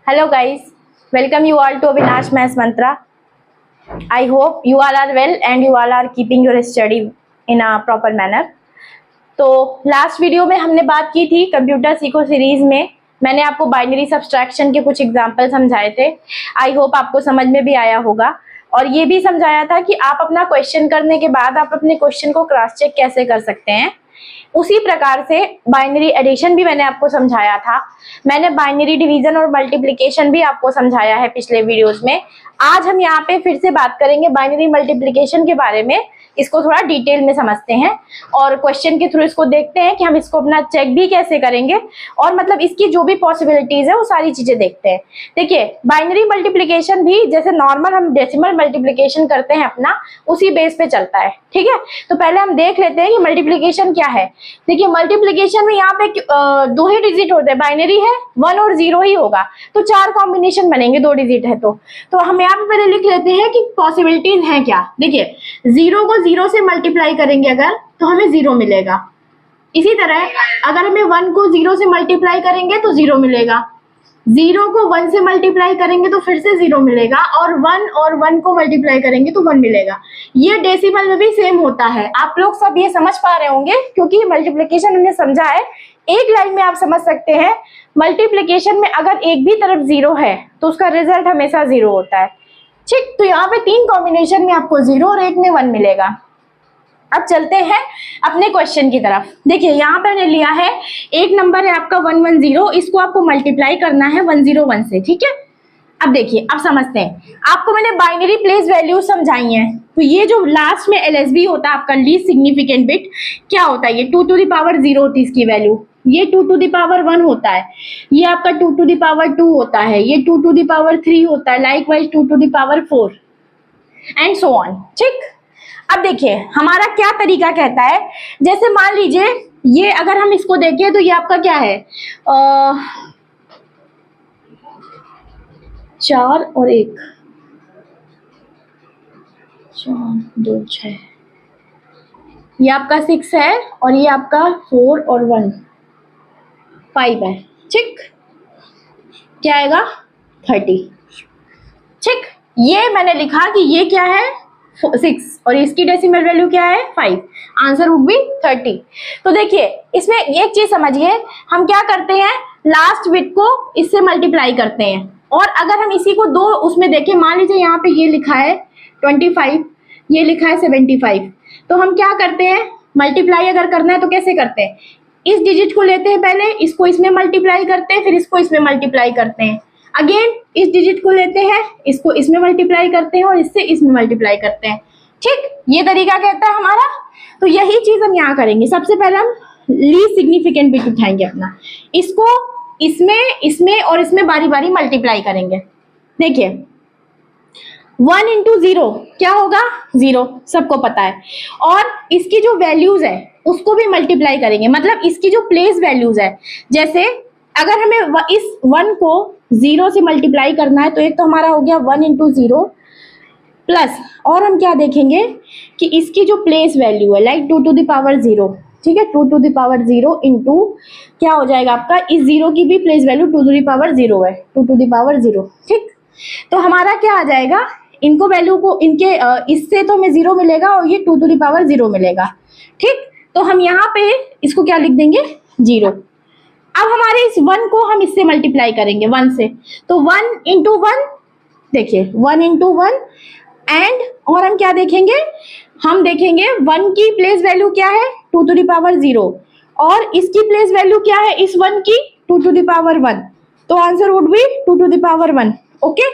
Hello guys, welcome you all to Avinash Maths Mantra. I hope you all are well and you all are keeping your study in a proper manner. तो last video में हमने बात की थी computer सीखो series में मैंने आपको बाइनरी सब्सट्रैक्शन के कुछ एग्जाम्पल समझाए थे। आई होप आपको समझ में भी आया होगा और ये भी समझाया था कि आप अपना क्वेश्चन करने के बाद आप अपने क्वेश्चन को क्रॉस चेक कैसे कर सकते हैं। उसी प्रकार से बाइनरी एडिशन भी मैंने आपको समझाया था। मैंने बाइनरी डिवीजन और मल्टीप्लिकेशन भी आपको समझाया है पिछले वीडियोस में। आज हम यहाँ पे फिर से बात करेंगे बाइनरी मल्टीप्लिकेशन के बारे में। इसको थोड़ा डिटेल में समझते हैं और क्वेश्चन के थ्रू इसको देखते हैं कि हम इसको अपना चेक भी कैसे करेंगे और मतलब इसकी जो भी पॉसिबिलिटीज है वो सारी चीजें देखते हैं। देखिए बाइनरी मल्टीप्लिकेशन भी जैसे नॉर्मल हम डेसिमल मल्टीप्लिकेशन करते हैं अपना उसी बेस पे चलता है। ठीक है, तो पहले हम देख लेते हैं कि मल्टीप्लिकेशन क्या है। देखिए मल्टीप्लिकेशन में यहाँ पे दो ही डिजिट होते हैं, बाइनरी है 1 और 0 ही होगा तो 4 कॉम्बिनेशन बनेंगे, 2 डिजिट है तो हम यहाँ पे पहले लिख लेते हैं कि पॉसिबिलिटीज हैं क्या। देखिए 0 को 0 से मल्टीप्लाई करेंगे अगर तो हमें 0 मिलेगा। इसी तरह अगर हमें 1 को 0 से मल्टीप्लाई करेंगे तो 0 मिलेगा। 0 को 1 से मल्टीप्लाई करेंगे तो फिर से 0 मिलेगा और 1 को मल्टीप्लाई करेंगे तो 1 मिलेगा। ये डेसिमल में भी सेम होता है। आप लोग सब ये समझ पा रहे होंगे क्योंकि मल्टीप्लिकेशन हमने समझा है। एक लाइन में आप समझ सकते हैं मल्टीप्लिकेशन में अगर एक भी तरफ 0 है तो उसका रिजल्ट हमेशा 0 होता है। ठीक, तो यहाँ पे 3 कॉम्बिनेशन में आपको 0 और 1 में 1 मिलेगा। अब चलते हैं अपने क्वेश्चन की तरफ। देखिए यहाँ पे मैंने लिया है एक नंबर है आपका 110, इसको आपको मल्टीप्लाई करना है 101 से। ठीक है, अब देखिए अब समझते हैं। आपको मैंने बाइनरी प्लेस वैल्यू समझाई है तो ये जो लास्ट में एलएसबी होता है आपका लीस्ट सिग्निफिकेंट बिट क्या होता है, ये 2 टू द पावर 0 होती है इसकी वैल्यू। ये 2 टू द पावर 1 होता है, ये आपका 2 टू द पावर 2 होता है, ये 2 टू द पावर 3 होता है, likewise 2 to the power 4 and so on. ठीक, अब देखिए हमारा क्या तरीका कहता है। जैसे मान लीजिए ये अगर हम इसको देखें तो ये आपका क्या है 4 और 1 4 2 6, ये आपका 6 है और ये आपका 4 और 1 5 है। ठीक, क्या आएगा 30। ठीक, ये मैंने लिखा कि ये क्या है 6 और इसकी डेसिमल वैल्यू क्या है 5, आंसर वुड बी 30। तो देखिए इसमें एक चीज समझिए, हम क्या करते हैं लास्ट बिट को इससे मल्टीप्लाई करते हैं और अगर हम इसी को 2 उसमें देखें, मान लीजिए यहाँ पे ये लिखा है 25, ये लिखा है 75, तो हम क्या करते हैं मल्टीप्लाई अगर करना है तो कैसे करते हैं, इस डिजिट को लेते हैं पहले, इसको इसमें मल्टीप्लाई करते हैं, फिर इसको इसमें मल्टीप्लाई करते हैं, अगेन इस डिजिट को लेते हैं, इसको इसमें मल्टीप्लाई करते हैं और इससे इसमें मल्टीप्लाई करते हैं। ठीक, ये तरीका कहता है हमारा। तो यही चीज हम यहाँ करेंगे। सबसे पहले हम लीस्ट सिग्निफिकेंट बिट उठाएंगे अपना, इसको इसमें और इसमें बारी बारी मल्टीप्लाई करेंगे। देखिए 1 इंटू 0 क्या होगा 0, सबको पता है, और इसकी जो वैल्यूज है उसको भी मल्टीप्लाई करेंगे, मतलब इसकी जो प्लेस वैल्यूज है। जैसे अगर हमें इस 1 को 0 से मल्टीप्लाई करना है तो एक तो हमारा हो गया 1 इंटू 0 प्लस, और हम क्या देखेंगे कि इसकी जो प्लेस वैल्यू है लाइक 2 टू द पावर 0। ठीक है, 2 टू द पावर 0 इंटू क्या हो जाएगा आपका, इस 0 की भी place value 2 to the power 0 है, 2 टू द पावर 0। ठीक, तो हमारा क्या आ जाएगा, इनको वैल्यू को इनके इससे तो हमें 0 मिलेगा और ये 2 टू द पावर 0 मिलेगा। ठीक, तो हम यहाँ पे इसको क्या लिख देंगे 0। अब हमारे इस 1 को हम इससे मल्टीप्लाई करेंगे 1 से, तो 1 इंटू 1, देखिए 1 इंटू 1 एंड, और हम क्या देखेंगे, हम देखेंगे 1 की प्लेस वैल्यू क्या है 2 टू द पावर 0 और इसकी प्लेस वैल्यू क्या है इस 1 की 2 टू द पावर 1, तो answer would be 2 to the power 1। Okay,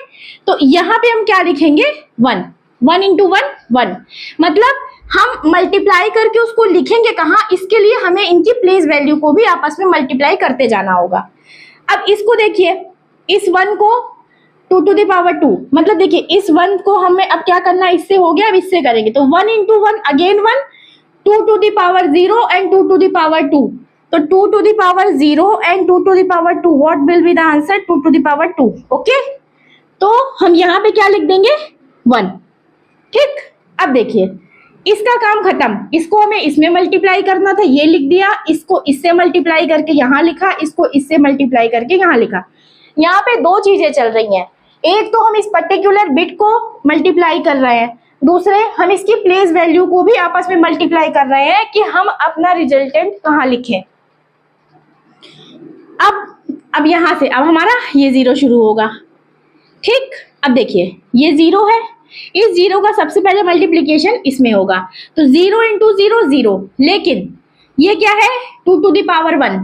तो यहाँ पे हम क्या लिखेंगे 1 इंटू 1, मतलब हम मल्टीप्लाई करके उसको लिखेंगे कहाँ, इसके लिए हमें इनकी प्लेस वैल्यू को भी आपस में मल्टीप्लाई करते जाना होगा। अब इसको देखिए, इस 1 को 2 टू द पावर 2, मतलब देखिए इस 1 को हमें अब क्या करना है, इससे हो गया, अब इससे करेंगे तो 1 into 1 again 1, 2 to the power 0 and 2 to the power 2, तो 2 to the power 0 and 2 to the power 2, what will be the answer 2 to the power 2। Okay, तो हम यहाँ पे क्या लिख देंगे 1। ठीक, अब देखिए इसका काम खत्म, इसको हमें इसमें मल्टीप्लाई करना था, ये लिख दिया, इसको इससे मल्टीप्लाई करके यहाँ लिखा, इसको इससे मल्टीप्लाई करके यहाँ लिखा। यहाँ पे दो चीजें चल रही हैं, एक तो हम इस पर्टिकुलर बिट को मल्टीप्लाई कर रहे हैं, दूसरे हम इसकी प्लेस वैल्यू को भी आपस में मल्टीप्लाई कर रहे हैं कि हम अपना रिजल्टेंट कहाँ लिखें। अब यहां से अब हमारा ये 0 शुरू होगा, ठीक। अब देखिए ये 0 है, इस 0 का सबसे पहले मल्टीप्लीकेशन इसमें होगा, तो 0 इंटू 0 0, लेकिन ये क्या है 2 टू द पावर 1,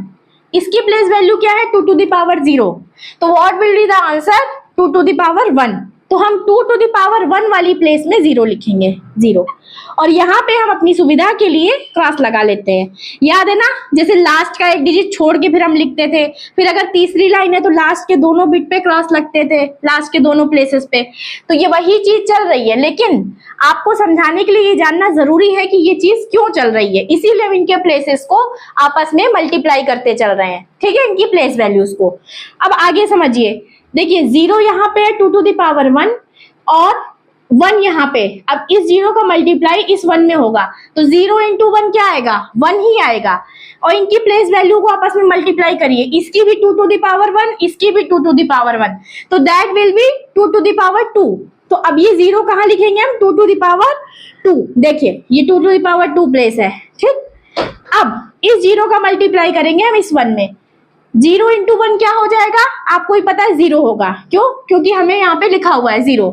इसकी प्लेस वैल्यू क्या है 2 टू द पावर 0, तो what will be the answer 2 to the power 1, तो हम 2 टू द पावर 1 वाली प्लेस में 0 लिखेंगे 0, और यहाँ पे हम अपनी सुविधा के लिए क्रॉस लगा लेते हैं। याद है ना, जैसे लास्ट का एक डिजिट छोड़ के फिर हम लिखते थे, फिर अगर तीसरी लाइन है तो लास्ट के दोनों बिट पे क्रॉस लगते थे, लास्ट के दोनों प्लेसेस पे, तो ये वही चीज चल रही है, लेकिन आपको समझाने के लिए ये जानना जरूरी है कि ये चीज क्यों चल रही है, इसीलिए हम इनके प्लेसेस को आपस में मल्टीप्लाई करते चल रहे हैं, ठीक है, इनकी प्लेस वैल्यूज को। अब आगे समझिए, देखिए 0 यहाँ पे है 2 टू द पावर 1 और 1 यहाँ पे, अब इस 0 का मल्टीप्लाई इस 1 में होगा, तो 0 इंटू 1 क्या आएगा 1 ही आएगा, और इनकी प्लेस वैल्यू को आपस में मल्टीप्लाई करिए, इसकी भी 2 टू द पावर 1, इसकी भी 2 टू द पावर 1, तो that will be 2 to the power 2, तो अब ये 0 कहाँ लिखेंगे हम 2 टू द पावर 2, देखिए ये 2 टू द पावर 2 प्लेस है, ठीक। अब इस 0 का मल्टीप्लाई करेंगे हम इस 1 में, 0 इंटू 1 क्या हो जाएगा, आपको ही पता है 0 होगा, क्यों, क्योंकि हमें यहाँ पे लिखा हुआ है 0।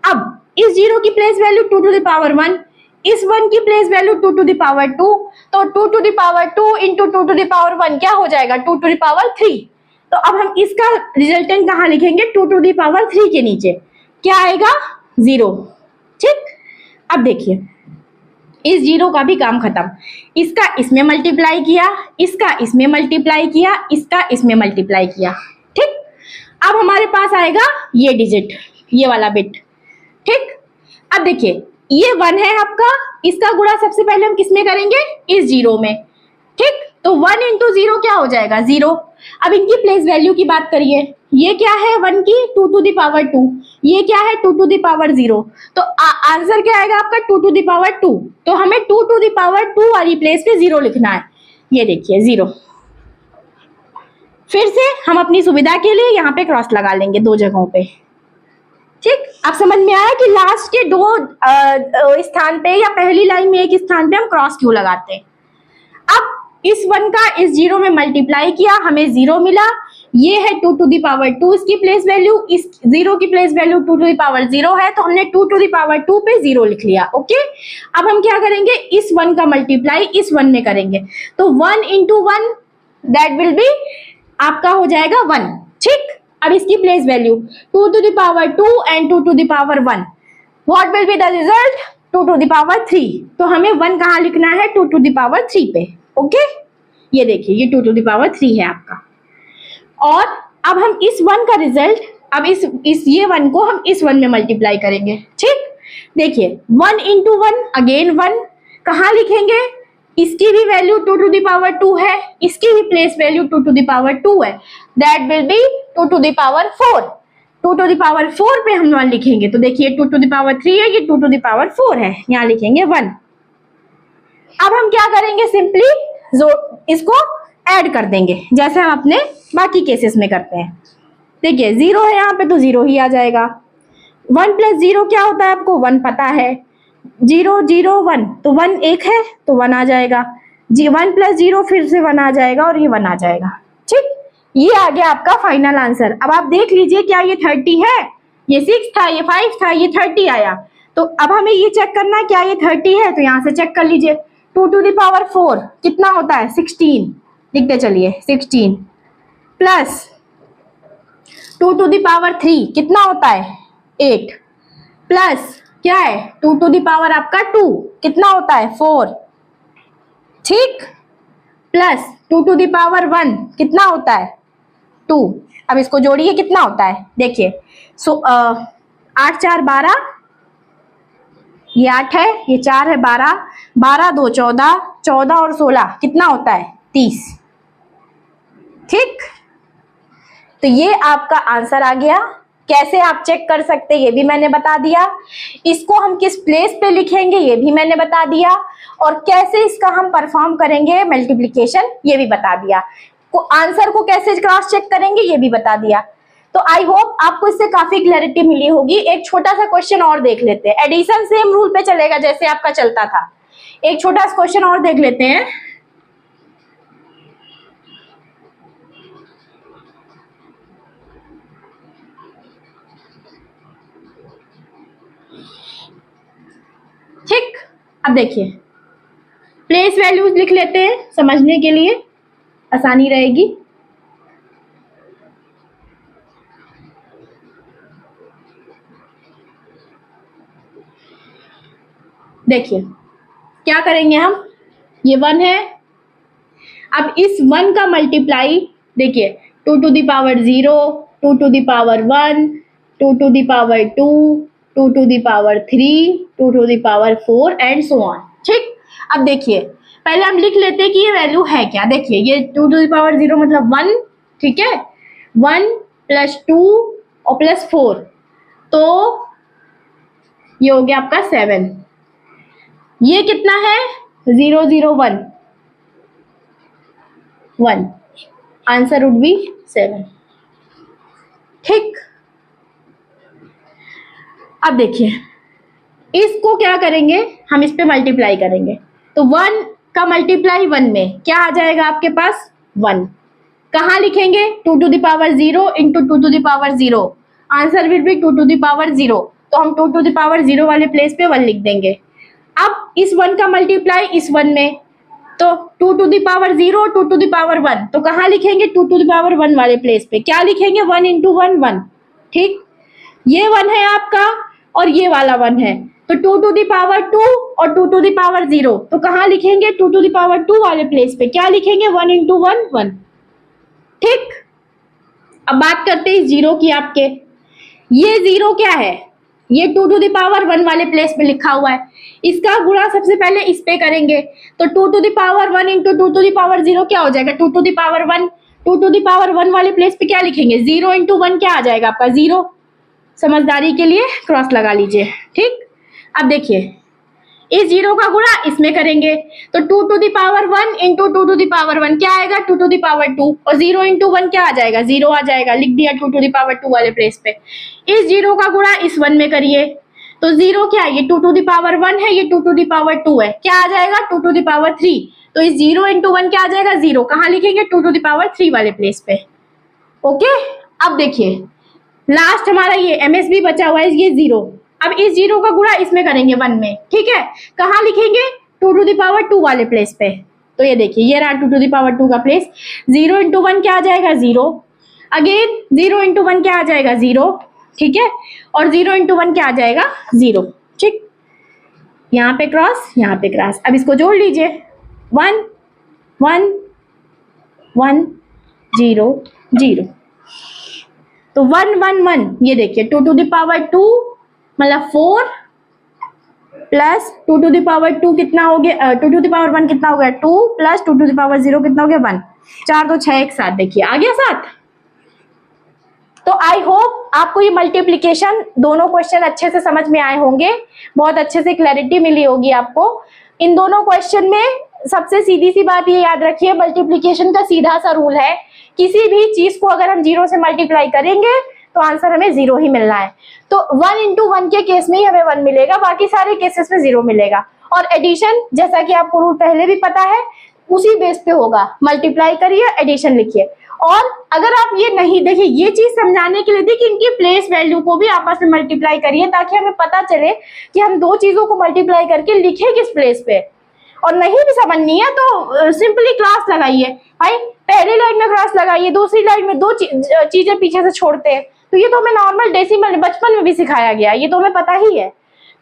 अब इस 0 की place value 2 to the power 1, इस 1 की place value 2 to the power 2, तो 2 to the power 2 into 2 to the power 1 क्या हो जाएगा 2 टू द पावर 3, तो अब हम इसका रिजल्टेंट कहाँ लिखेंगे 2 टू द पावर 3 के नीचे, क्या आएगा 0, ठीक। अब देखिए इस 0 का भी काम खत्म, इसका इसमें मल्टीप्लाई किया, इसका इसमें मल्टीप्लाई किया, इसका इसमें मल्टीप्लाई किया, ठीक। अब हमारे पास आएगा ये डिजिट, ये वाला बिट, ठीक। अब देखिए ये 1 है आपका, इसका गुणा सबसे पहले हम किसमें करेंगे इस 0 में, ठीक, तो 1 इंटू 0 क्या हो जाएगा 0। अब इनकी प्लेस वैल्यू की बात करिए, ये क्या है 1 की 2 टू द पावर 2, ये क्या है 2 टू द पावर 0, तो आंसर क्या आएगा आपका 2 टू द पावर 2, तो हमें 2 टू द पावर 2 वाली प्लेस पे 0 लिखना है, ये देखिए 0। फिर से हम अपनी सुविधा के लिए यहाँ पे क्रॉस लगा लेंगे दो जगहों पे, ठीक। अब समझ में आया कि लास्ट के दो स्थान पे या पहली लाइन में एक स्थान पे हम क्रॉस क्यों लगाते हैं। अब इस 1 का इस 0 में मल्टीप्लाई किया, हमें 0 मिला, ये है 2 टू द पावर 2 इसकी प्लेस वैल्यू, इस 0 की place value 2 to the power 0 है, तो हमने 2 टू द पावर 2 पे 0 लिख लिया, ओके। अब हम क्या करेंगे इस 1 का मल्टीप्लाई इस 1 में करेंगे, तो 1 इंटू 1 दैट विल बी आपका हो जाएगा 1, ठीक। अब इसकी place value 2 to the power 2 and 2 to the power 1, what will be the result 2 to the power 3, तो हमें 1 कहाँ लिखना है 2 टू द पावर 3 पे, ओके। ये देखिए ये 2 टू द पावर 3 है आपका, और अब हम इस 1 का रिजल्ट, अब इस ये 1 को हम इस 1 में मल्टीप्लाई करेंगे, ठीक। देखिए 1 इंटू 1 अगेन 1, कहाँ लिखेंगे, इसकी भी वैल्यू 2 टू द पावर 2 है, इसकी भी place value 2 to the power 2 है, that will be 2 to the power 4, 2 to the power 4 पे हम 1 लिखेंगे, तो देखिए 2 टू द पावर 3 है, ये 2 टू द पावर 4 है, यहाँ लिखेंगे 1। अब हम क्या करेंगे सिंपली इसको ऐड कर देंगे, जैसे हम अपने बाकी केसेस में करते हैं। देखिए 0 है यहाँ पे तो 0 ही आ जाएगा, 1 प्लस 0 क्या होता है आपको 1 पता है, 0 0 1, तो 1 1 है तो 1 आ जाएगा, 1 प्लस 0 फिर से 1 आ जाएगा और ये 1 आ जाएगा, ठीक। ये आ गया आपका फाइनल आंसर। अब आप देख लीजिए क्या ये 30 है, ये 6 था, ये 5 था, ये 30 आया, तो अब हमें ये चेक करना है क्या ये 30 है, तो यहाँ से चेक कर लीजिए 2 टू द पावर 4 कितना होता है 16, लिखते चलिए 16 प्लस 2 टू द पावर 3 कितना होता है 8, प्लस क्या है 2 टू द पावर आपका 2 कितना होता है 4, ठीक, प्लस 2 टू द पावर 1 कितना होता है 2। अब इसको जोड़िए कितना होता है, देखिए 8 4 12, ये 8 है, ये 4 है 12, 12 2 14, 14 और 16 कितना होता है 30, ठीक। तो ये आपका आंसर आ गया। कैसे आप चेक कर सकते ये भी मैंने बता दिया, इसको हम किस प्लेस पे लिखेंगे ये भी मैंने बता दिया, और कैसे इसका हम परफॉर्म करेंगे मल्टीप्लिकेशन ये भी बता दिया, को आंसर को कैसे क्रॉस चेक करेंगे ये भी बता दिया। तो आई होप आपको इससे काफी क्लैरिटी मिली होगी। एक छोटा सा क्वेश्चन और देख लेते हैं, एडिशन सेम रूल पे चलेगा जैसे आपका चलता था। एक छोटा सा क्वेश्चन और देख लेते हैं। ठीक, अब देखिए प्लेस वैल्यूज लिख लेते हैं, समझने के लिए आसानी रहेगी। देखिए क्या करेंगे हम, ये 1 है, अब इस 1 का मल्टीप्लाई देखिए 2 to the power 0, 2 to the power 1, 2 to the power 2, 2 to the power 3, 2 to the power 4 and so on. ठीक, अब देखिए पहले हम लिख लेते हैं कि ये वैल्यू है क्या। देखिए ये 2 to the power 0 मतलब 1, ठीक है, 1 प्लस 2 और प्लस 4, तो ये हो गया आपका 7। ये कितना है 0 0 1 1, आंसर वुड बी 7। ठीक, अब देखिए इसको क्या करेंगे, हम इस पे मल्टीप्लाई करेंगे, तो 1 का मल्टीप्लाई 1 में क्या आ जाएगा आपके पास 1। कहाँ लिखेंगे 2 to the power 0 into 2 to the power 0, answer will be 2 to the power 0, तो हम 2 to the power 0 वाले प्लेस पे 1 लिख देंगे। अब इस 1 का मल्टीप्लाई इस 1 में, तो 2 to the power 0, 2 to the power 1, तो कहाँ लिखेंगे 2 to the power 1 वाले प्लेस पे, क्या लिखेंगे 1 इंटू 1 1। ठीक, ये 1 है आपका और ये वाला 1 है, तो 2 to the power 2 और 2 to the power 0, तो कहाँ लिखेंगे 2 to the power 2 वाले प्लेस पे, क्या लिखेंगे 1 इंटू 1 1। ठीक, अब बात करते हैं इस 0 की आपके, ये 0 क्या है, ये 2 to the power 1 वाले प्लेस पे लिखा हुआ है, इसका गुणा सबसे पहले इस पे करेंगे, तो 2 to the power 1 into 2 to the power 0 क्या हो जाएगा 2 to the power 1, 2 to the power 1 वाले प्लेस पे क्या लिखेंगे 0 इंटू 1 क्या आ जाएगा आपका 0, समझदारी के लिए क्रॉस लगा लीजिए। ठीक, अब देखिए इस 0 का गुणा इसमें करेंगे, तो 2 to the power 1 into 2 to the power 1 क्या आएगा 2 to the power 2, और 0 इंटू 1 क्या आ जाएगा 0 आ जाएगा, लिख दिया 2 to the power 2 वाले प्लेस पे। इस 0 का गुणा इस 1 में करिए, तो 0 क्या है, ये 2 to the power 1 है, ये 2 to the power 2 है, क्या आ जाएगा 2 to the power 3, तो इस 0 इंटू 1 क्या आ जाएगा 0, कहाँ लिखेंगे 2 to the power 3 वाले प्लेस पे। ओके, अब देखिए लास्ट हमारा ये MSB बचा हुआ है, ये 0, अब इस 0 का गुणा इसमें करेंगे 1 में, ठीक है, कहाँ लिखेंगे 2 to the power 2 वाले प्लेस पे, तो ये देखिए ये रहा 2 to the power 2 का प्लेस, 0 इंटू 1 क्या आ जाएगा 0, अगेन 0 इंटू 1 क्या आ जाएगा 0, ठीक है, और 0 इंटू 1 क्या आ जाएगा 0। ठीक, यहाँ पे क्रॉस यहाँ पे क्रॉस, अब इसको जोड़ लीजिए 1 1 1 0 0, तो 1 1 1, ये देखिए 2 to the power 2 मतलब 4 प्लस 2 to the power 2 कितना हो गया 2 to the power 1 कितना हो गया 2 प्लस 2 to the power 0 कितना हो गया 1, 4 2 6 एक साथ, देखिए आ गया 7। तो आई होप आपको ये मल्टीप्लिकेशन दोनों क्वेश्चन अच्छे से समझ में आए होंगे, बहुत अच्छे से क्लैरिटी मिली होगी आपको इन दोनों क्वेश्चन में। सबसे सीधी सी बात ये याद रखिए, मल्टीप्लिकेशन का सीधा सा रूल है, किसी भी चीज को अगर हम 0 से मल्टीप्लाई करेंगे तो आंसर हमें 0 ही मिलना है। तो 1 इंटू 1 के केस में ही हमें 1 मिलेगा, बाकी सारे केसेस में 0 मिलेगा। और एडिशन जैसा कि आपको रूल पहले भी पता है उसी बेस पे होगा, मल्टीप्लाई करिए एडिशन लिखिए। और अगर आप ये नहीं देखिए, ये चीज समझाने के लिए थी कि इनकी प्लेस वैल्यू को भी आपस में मल्टीप्लाई करिए, ताकि हमें पता चले कि हम दो चीजों को मल्टीप्लाई करके लिखे किस प्लेस पे। और नहीं भी समझनी है तो सिंपली क्रॉस लगाइए भाई, पहली लाइन में क्रॉस लगाइए, दूसरी लाइन में दो चीजें पीछे से छोड़ते हैं, तो ये तो हमें नॉर्मल डेसिमल बचपन में भी सिखाया गया, ये तो हमें पता ही है।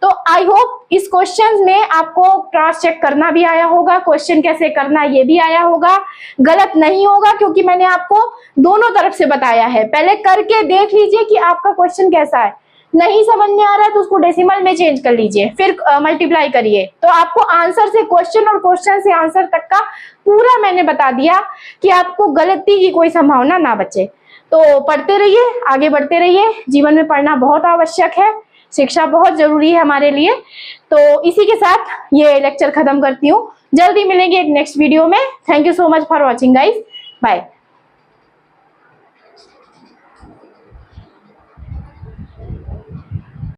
तो आई होप इस क्वेश्चन में आपको क्रॉस चेक करना भी आया होगा, क्वेश्चन कैसे करना ये भी आया होगा, गलत नहीं होगा क्योंकि मैंने आपको दोनों तरफ से बताया है। पहले करके देख लीजिए कि आपका क्वेश्चन कैसा है, नहीं समझ में आ रहा है तो उसको डेसिमल में चेंज कर लीजिए, फिर मल्टीप्लाई करिए, तो आपको आंसर से क्वेश्चन और क्वेश्चन से आंसर तक का पूरा मैंने बता दिया कि आपको गलती की कोई संभावना ना बचे। तो पढ़ते रहिए, आगे बढ़ते रहिए, जीवन में पढ़ना बहुत आवश्यक है, शिक्षा बहुत जरूरी है हमारे लिए। तो इसी के साथ ये लेक्चर खत्म करती हूँ, जल्दी मिलेंगे एक नेक्स्ट वीडियो में। Thank you so much for watching guys, bye.